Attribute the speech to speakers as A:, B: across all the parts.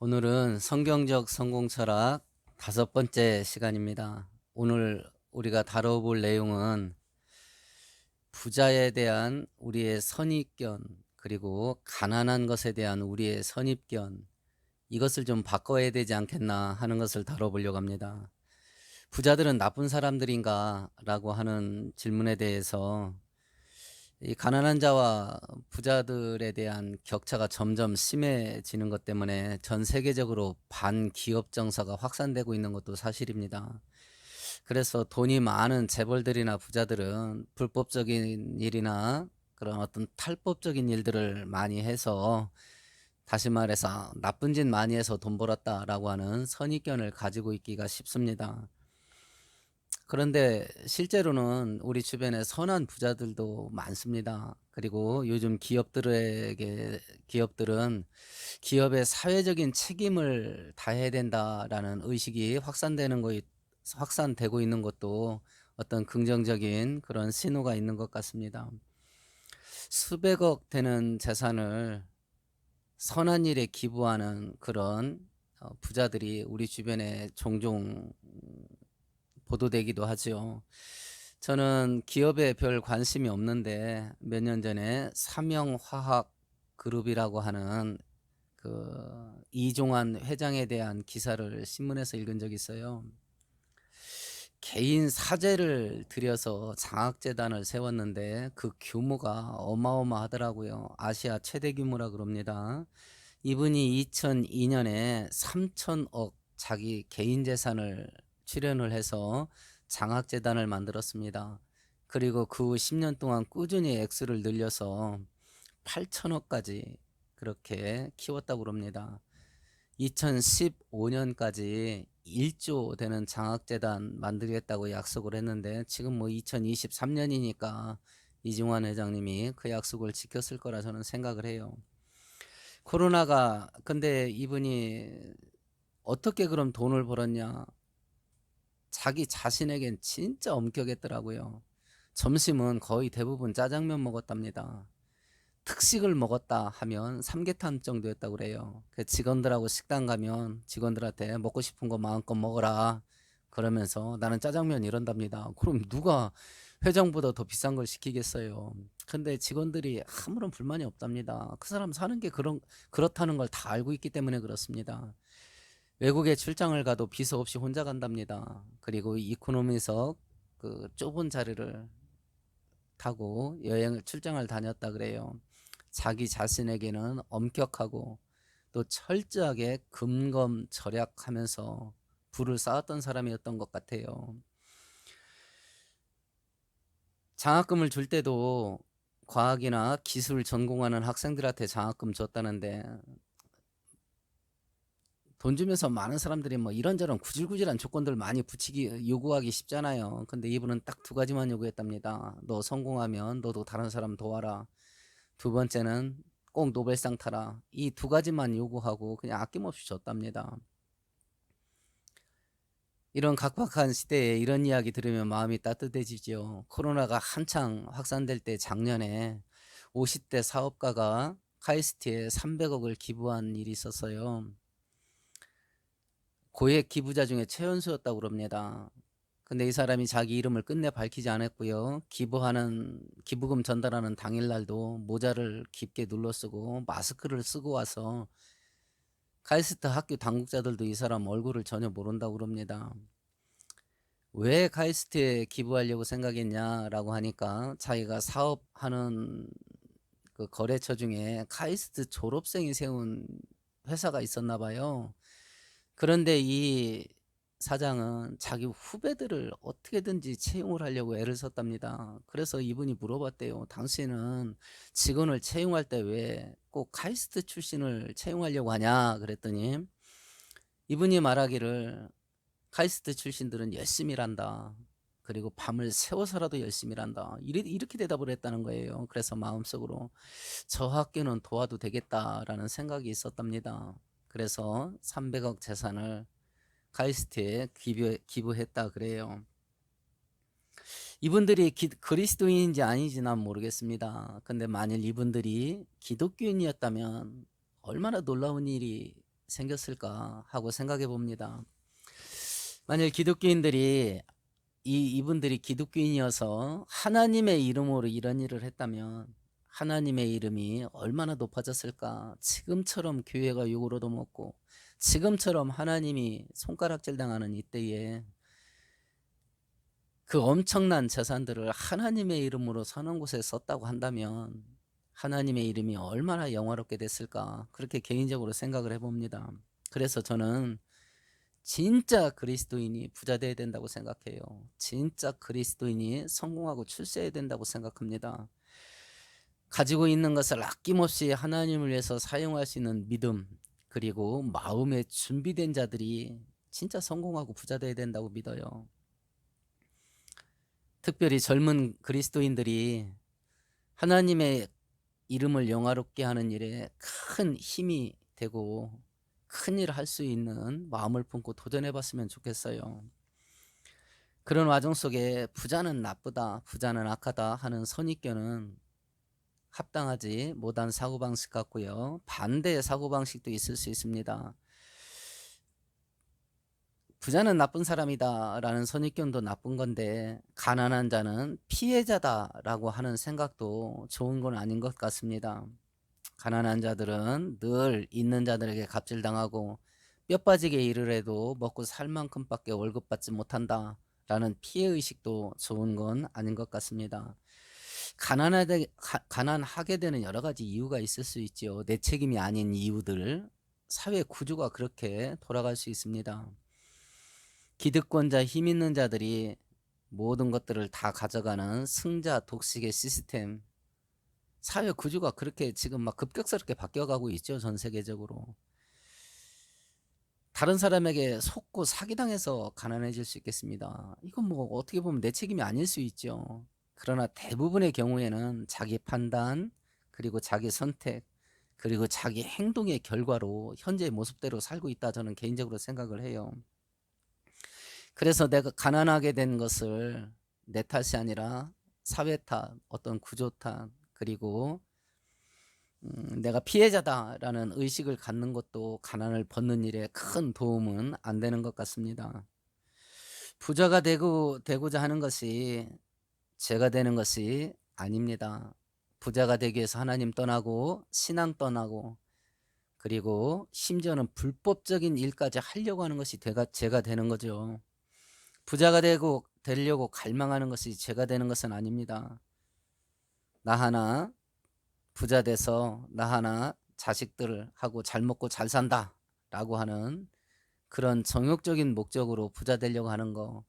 A: 오늘은 성경적 성공 철학 5번째 시간입니다. 오늘 우리가 다뤄볼 내용은 부자에 대한 우리의 선입견, 그리고 가난한 것에 대한 우리의 선입견, 이것을 좀 바꿔야 되지 않겠나 하는 것을 다뤄보려고 합니다. 부자들은 나쁜 사람들인가? 라고 하는 질문에 대해서 이 가난한 자와 부자들에 대한 격차가 점점 심해지는 것 때문에 전 세계적으로 반기업 정서가 확산되고 있는 것도 사실입니다. 그래서 돈이 많은 재벌들이나 부자들은 불법적인 일이나 그런 어떤 탈법적인 일들을 많이 해서, 다시 말해서 나쁜 짓 많이 해서 돈 벌었다라고 하는 선입견을 가지고 있기가 쉽습니다. 그런데 실제로는 우리 주변에 선한 부자들도 많습니다. 그리고 요즘 기업들은 기업의 사회적인 책임을 다해야 된다라는 의식이 확산되고 있는 것도 어떤 긍정적인 그런 신호가 있는 것 같습니다. 수백억 되는 재산을 선한 일에 기부하는 그런 부자들이 우리 주변에 종종 보도되기도 하죠. 저는 기업에 별 관심이 없는데 몇 년 전에 삼영화학 그룹이라고 하는 이종환 회장에 대한 기사를 신문에서 읽은 적이 있어요. 개인 사재를 들여서 장학재단을 세웠는데 그 규모가 어마어마하더라고요. 아시아 최대 규모라 그럽니다. 이분이 2002년에 3천억 자기 개인 재산을 출연을 해서 장학재단을 만들었습니다. 그리고 그 후 10년 동안 꾸준히 액수를 늘려서 8천억까지 그렇게 키웠다고 그럽니다. 2015년까지 1조 되는 장학재단 만들겠다고 약속을 했는데 지금 뭐 2023년이니까 이중환 회장님이 그 약속을 지켰을 거라 저는 생각을 해요. 근데 이분이 어떻게 그럼 돈을 벌었냐? 자기 자신에겐 진짜 엄격했더라고요. 점심은 거의 대부분 짜장면 먹었답니다. 특식을 먹었다 하면 삼계탕 정도였다고 그래요. 그 직원들하고 식당 가면 직원들한테 먹고 싶은 거 마음껏 먹어라 그러면서 나는 짜장면 이런답니다. 그럼 누가 회장보다 더 비싼 걸 시키겠어요. 근데 직원들이 아무런 불만이 없답니다. 그 사람 사는 게 그렇다는 걸 다 알고 있기 때문에 그렇습니다. 외국에 출장을 가도 비서 없이 혼자 간답니다. 그리고 이코노미석 그 좁은 자리를 타고 출장을 다녔다 그래요. 자기 자신에게는 엄격하고 또 철저하게 금검절약하면서 부를 쌓았던 사람이었던 것 같아요. 장학금을 줄 때도 과학이나 기술 전공하는 학생들한테 장학금 줬다는데, 돈 주면서 많은 사람들이 뭐 이런저런 구질구질한 조건들 많이 요구하기 쉽잖아요. 근데 이분은 딱 2가지만 요구했답니다. 너 성공하면 너도 다른 사람 도와라. 두 번째는 꼭 노벨상 타라. 이 2가지만 요구하고 그냥 아낌없이 줬답니다. 이런 각박한 시대에 이런 이야기 들으면 마음이 따뜻해지죠. 코로나가 한창 확산될 때 작년에 50대 사업가가 카이스트에 300억을 기부한 일이 있었어요. 고액 기부자 중에 최연소였다고 그럽니다. 근데 이 사람이 자기 이름을 끝내 밝히지 않았고요. 기부금 전달하는 당일날도 모자를 깊게 눌러쓰고 마스크를 쓰고 와서 카이스트 학교 당국자들도 이 사람 얼굴을 전혀 모른다고 그럽니다. 왜 카이스트에 기부하려고 생각했냐라고 하니까 자기가 사업하는 그 거래처 중에 카이스트 졸업생이 세운 회사가 있었나 봐요. 그런데 이 사장은 자기 후배들을 어떻게든지 채용을 하려고 애를 썼답니다. 그래서 이분이 물어봤대요. 당신은 직원을 채용할 때 왜 꼭 카이스트 출신을 채용하려고 하냐 그랬더니 이분이 말하기를 카이스트 출신들은 열심히 일한다. 그리고 밤을 새워서라도 열심히 일한다. 이렇게 대답을 했다는 거예요. 그래서 마음속으로 저 학교는 도와도 되겠다라는 생각이 있었답니다. 그래서 300억 재산을 카이스트에 기부했다 그래요. 이분들이 그리스도인인지 아닌지 난 모르겠습니다. 근데 만일 이분들이 기독교인이었다면 얼마나 놀라운 일이 생겼을까 하고 생각해 봅니다. 만일 기독교인들이 이분들이 기독교인이어서 하나님의 이름으로 이런 일을 했다면 하나님의 이름이 얼마나 높아졌을까. 지금처럼 교회가 욕을 얻어먹고 지금처럼 하나님이 손가락질 당하는 이때에 그 엄청난 재산들을 하나님의 이름으로 사는 곳에 썼다고 한다면 하나님의 이름이 얼마나 영화롭게 됐을까. 그렇게 개인적으로 생각을 해봅니다. 그래서 저는 진짜 그리스도인이 부자 되어야 된다고 생각해요. 진짜 그리스도인이 성공하고 출세해야 된다고 생각합니다. 가지고 있는 것을 아낌없이 하나님을 위해서 사용할 수 있는 믿음, 그리고 마음에 준비된 자들이 진짜 성공하고 부자 되어야 된다고 믿어요. 특별히 젊은 그리스도인들이 하나님의 이름을 영화롭게 하는 일에 큰 힘이 되고 큰 일을 할 수 있는 마음을 품고 도전해 봤으면 좋겠어요. 그런 와중 속에 부자는 나쁘다, 부자는 악하다 하는 선입견은 합당하지 못한 사고방식 같고요. 반대의 사고방식도 있을 수 있습니다. 부자는 나쁜 사람이다라는 선입견도 나쁜 건데 가난한 자는 피해자다라고 하는 생각도 좋은 건 아닌 것 같습니다. 가난한 자들은 늘 있는 자들에게 갑질당하고 뼈 빠지게 일을 해도 먹고 살 만큼밖에 월급 받지 못한다라는 피해의식도 좋은 건 아닌 것 같습니다. 가난하게 되는 여러 가지 이유가 있을 수 있죠. 내 책임이 아닌 이유들, 사회 구조가 그렇게 돌아갈 수 있습니다. 기득권자, 힘 있는 자들이 모든 것들을 다 가져가는 승자 독식의 시스템, 사회 구조가 그렇게 지금 막 급격스럽게 바뀌어가고 있죠. 전 세계적으로. 다른 사람에게 속고 사기당해서 가난해질 수 있겠습니다. 이건 뭐 어떻게 보면 내 책임이 아닐 수 있죠. 그러나 대부분의 경우에는 자기 판단, 그리고 자기 선택, 그리고 자기 행동의 결과로 현재의 모습대로 살고 있다, 저는 개인적으로 생각을 해요. 그래서 내가 가난하게 된 것을 내 탓이 아니라 사회 탓, 어떤 구조 탓, 그리고 내가 피해자다라는 의식을 갖는 것도 가난을 벗는 일에 큰 도움은 안 되는 것 같습니다. 부자가 되고자 하는 것이 제가 되는 것이 아닙니다. 부자가 되기 위해서 하나님 떠나고 신앙 떠나고 그리고 심지어는 불법적인 일까지 하려고 하는 것이 제가 되는 거죠. 부자가 되려고 갈망하는 것이 제가 되는 것은 아닙니다. 나 하나 부자 돼서 나 하나 자식들하고 잘 먹고 잘 산다 라고 하는 그런 정욕적인 목적으로 부자 되려고 하는 거,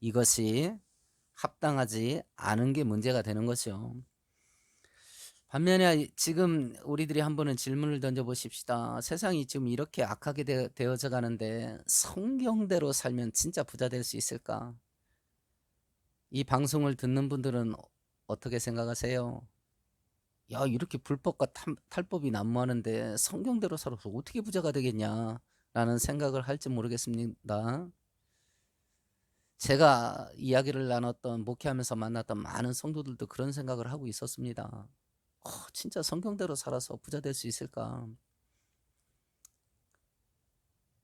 A: 이것이 합당하지 않은 게 문제가 되는 거죠. 반면에 지금 우리들이 한번은 질문을 던져 보십시다. 세상이 지금 이렇게 악하게 되어져 가는데 성경대로 살면 진짜 부자 될 수 있을까? 이 방송을 듣는 분들은 어떻게 생각하세요? 야, 이렇게 불법과 탈법이 난무하는데 성경대로 살아서 어떻게 부자가 되겠냐라는 생각을 할지 모르겠습니다. 제가 이야기를 나눴던, 목회하면서 만났던 많은 성도들도 그런 생각을 하고 있었습니다. 진짜 성경대로 살아서 부자 될 수 있을까?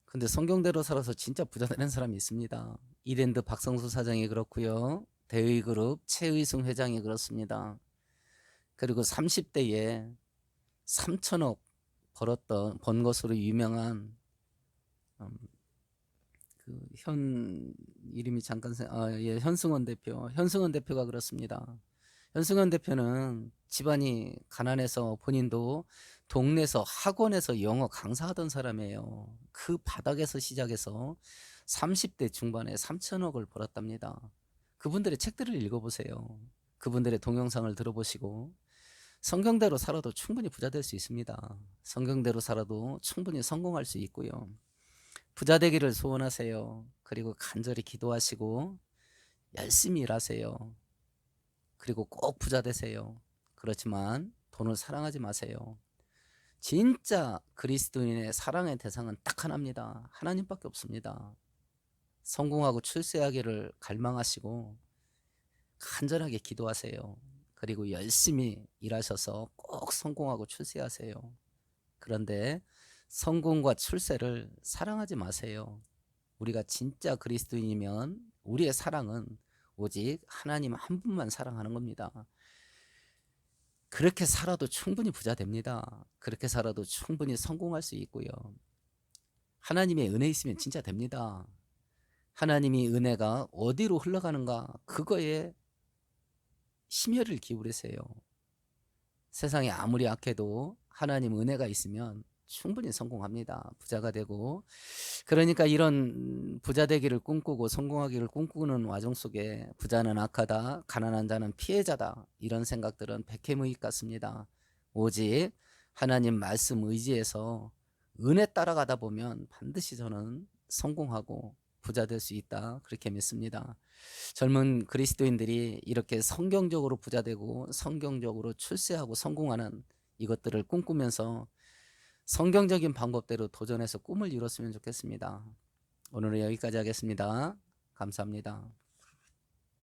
A: 근데 성경대로 살아서 진짜 부자 되는 사람이 있습니다. 이랜드 박성수 사장이 그렇고요. 대의그룹 최의승 회장이 그렇습니다. 그리고 30대에 3천억 번 것으로 유명한 이름이 잠깐 현승원 대표. 현승원 대표가 그렇습니다. 현승원 대표는 집안이 가난해서 본인도 동네에서 학원에서 영어 강사하던 사람이에요. 그 바닥에서 시작해서 30대 중반에 3천억을 벌었답니다. 그분들의 책들을 읽어보세요. 그분들의 동영상을 들어보시고 성경대로 살아도 충분히 부자 될 수 있습니다. 성경대로 살아도 충분히 성공할 수 있고요. 부자 되기를 소원하세요. 그리고 간절히 기도하시고 열심히 일하세요. 그리고 꼭 부자 되세요. 그렇지만 돈을 사랑하지 마세요. 진짜 그리스도인의 사랑의 대상은 딱 하나입니다. 하나님밖에 없습니다. 성공하고 출세하기를 갈망하시고 간절하게 기도하세요. 그리고 열심히 일하셔서 꼭 성공하고 출세하세요. 그런데 성공과 출세를 사랑하지 마세요. 우리가 진짜 그리스도인이면 우리의 사랑은 오직 하나님 한 분만 사랑하는 겁니다. 그렇게 살아도 충분히 부자 됩니다. 그렇게 살아도 충분히 성공할 수 있고요. 하나님의 은혜 있으면 진짜 됩니다. 하나님이 은혜가 어디로 흘러가는가 그거에 심혈을 기울이세요. 세상이 아무리 악해도 하나님 은혜가 있으면 충분히 성공합니다. 부자가 되고. 그러니까 이런 부자 되기를 꿈꾸고 성공하기를 꿈꾸는 와중 속에 부자는 악하다, 가난한 자는 피해자다, 이런 생각들은 백해무익 같습니다. 오직 하나님 말씀 의지해서 은혜 따라가다 보면 반드시 저는 성공하고 부자 될 수 있다, 그렇게 믿습니다. 젊은 그리스도인들이 이렇게 성경적으로 부자 되고 성경적으로 출세하고 성공하는 이것들을 꿈꾸면서 성경적인 방법대로 도전해서 꿈을 이뤘으면 좋겠습니다. 오늘은 여기까지 하겠습니다. 감사합니다.